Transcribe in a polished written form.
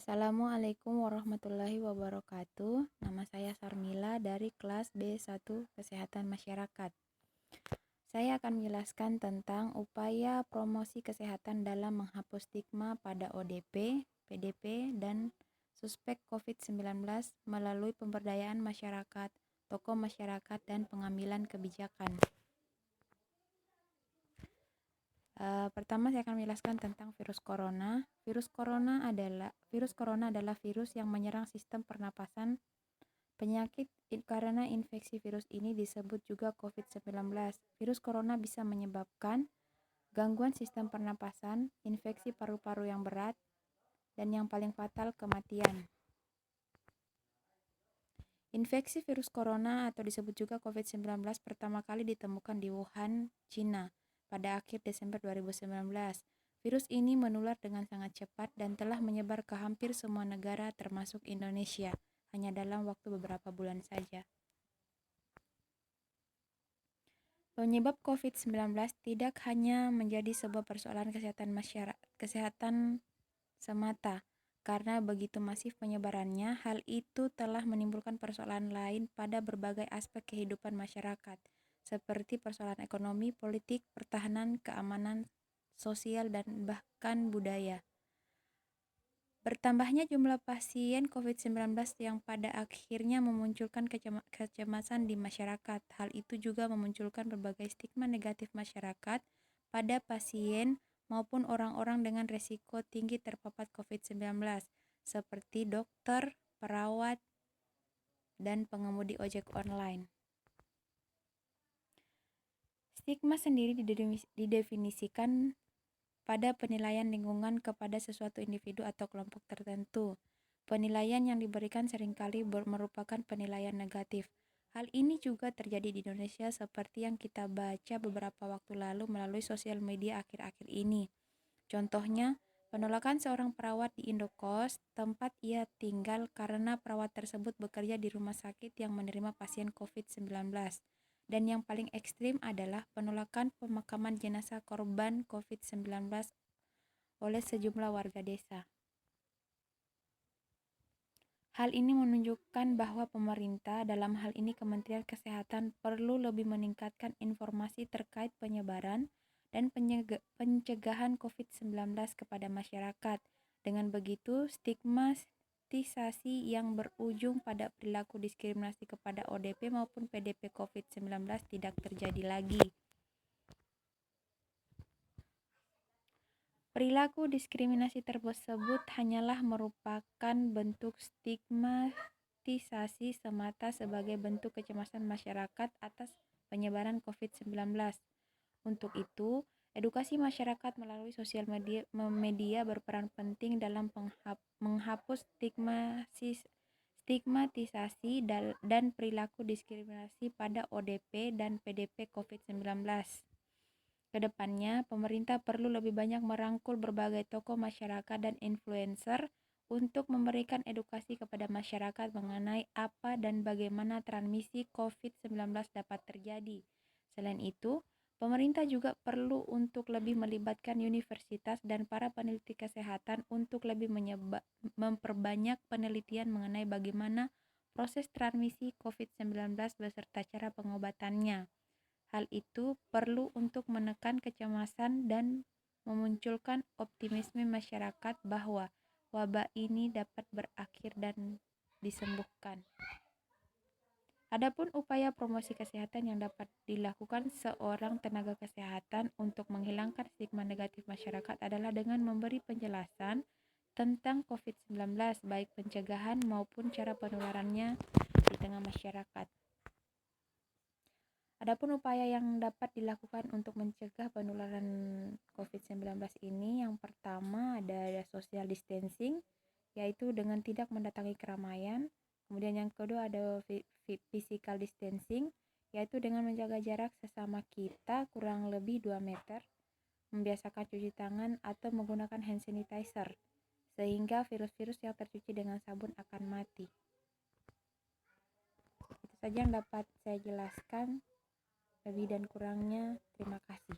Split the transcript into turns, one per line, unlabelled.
Assalamualaikum warahmatullahi wabarakatuh. Nama saya Sarmila dari kelas B1 Kesehatan Masyarakat. Saya akan menjelaskan tentang upaya promosi kesehatan dalam menghapus stigma pada ODP, PDP, dan suspek COVID-19 melalui pemberdayaan masyarakat, tokoh masyarakat, dan pengambilan kebijakan. Pertama saya akan menjelaskan tentang virus corona. Virus corona adalah virus yang menyerang sistem pernapasan. Penyakit karena infeksi virus ini disebut juga COVID-19. Virus corona bisa menyebabkan gangguan sistem pernapasan, infeksi paru-paru yang berat, dan yang paling fatal kematian. Infeksi virus corona atau disebut juga COVID-19 pertama kali ditemukan di Wuhan, Cina pada akhir Desember 2019. Virus ini menular dengan sangat cepat dan telah menyebar ke hampir semua negara termasuk Indonesia, hanya dalam waktu beberapa bulan saja. Penyebab COVID-19 tidak hanya menjadi sebuah persoalan kesehatan semata. Karena begitu masif penyebarannya, hal itu telah menimbulkan persoalan lain pada berbagai aspek kehidupan masyarakat, seperti persoalan ekonomi, politik, pertahanan, keamanan, sosial, dan bahkan budaya. Bertambahnya jumlah pasien COVID-19 yang pada akhirnya memunculkan kecemasan di masyarakat. Hal itu juga memunculkan berbagai stigma negatif masyarakat pada pasien maupun orang-orang dengan risiko tinggi terpapar COVID-19, seperti dokter, perawat, dan pengemudi ojek online. Stigma sendiri didefinisikan pada penilaian lingkungan kepada sesuatu individu atau kelompok tertentu. Penilaian yang diberikan seringkali merupakan penilaian negatif. Hal ini juga terjadi di Indonesia seperti yang kita baca beberapa waktu lalu melalui sosial media akhir-akhir ini. Contohnya, penolakan seorang perawat di Indokos, tempat ia tinggal karena perawat tersebut bekerja di rumah sakit yang menerima pasien COVID-19. Dan yang paling ekstrim adalah penolakan pemakaman jenazah korban COVID-19 oleh sejumlah warga desa. Hal ini menunjukkan bahwa pemerintah, dalam hal ini Kementerian Kesehatan, perlu lebih meningkatkan informasi terkait penyebaran dan pencegahan COVID-19 kepada masyarakat. Dengan begitu, stigmatisasi yang berujung pada perilaku diskriminasi kepada ODP maupun PDP COVID-19 tidak terjadi lagi. Perilaku diskriminasi tersebut hanyalah merupakan bentuk stigmatisasi semata sebagai bentuk kecemasan masyarakat atas penyebaran COVID-19. Untuk itu, edukasi masyarakat melalui sosial media berperan penting dalam menghapus stigmatisasi dan perilaku diskriminasi pada ODP dan PDP COVID-19. Kedepannya, pemerintah perlu lebih banyak merangkul berbagai tokoh masyarakat dan influencer untuk memberikan edukasi kepada masyarakat mengenai apa dan bagaimana transmisi COVID-19 dapat terjadi. Selain itu, pemerintah juga perlu untuk lebih melibatkan universitas dan para peneliti kesehatan untuk lebih memperbanyak penelitian mengenai bagaimana proses transmisi COVID-19 beserta cara pengobatannya. Hal itu perlu untuk menekan kecemasan dan memunculkan optimisme masyarakat bahwa wabah ini dapat berakhir dan disembuhkan. Adapun upaya promosi kesehatan yang dapat dilakukan seorang tenaga kesehatan untuk menghilangkan stigma negatif masyarakat adalah dengan memberi penjelasan tentang COVID-19, baik pencegahan maupun cara penularannya di tengah masyarakat. Adapun upaya yang dapat dilakukan untuk mencegah penularan COVID-19 ini, yang pertama ada social distancing, yaitu dengan tidak mendatangi keramaian. Kemudian yang kedua ada physical distancing, yaitu dengan menjaga jarak sesama kita kurang lebih 2 meter, membiasakan cuci tangan atau menggunakan hand sanitizer, sehingga virus-virus yang tercuci dengan sabun akan mati. Itu saja yang dapat saya jelaskan. Lebih dan kurangnya, terima kasih.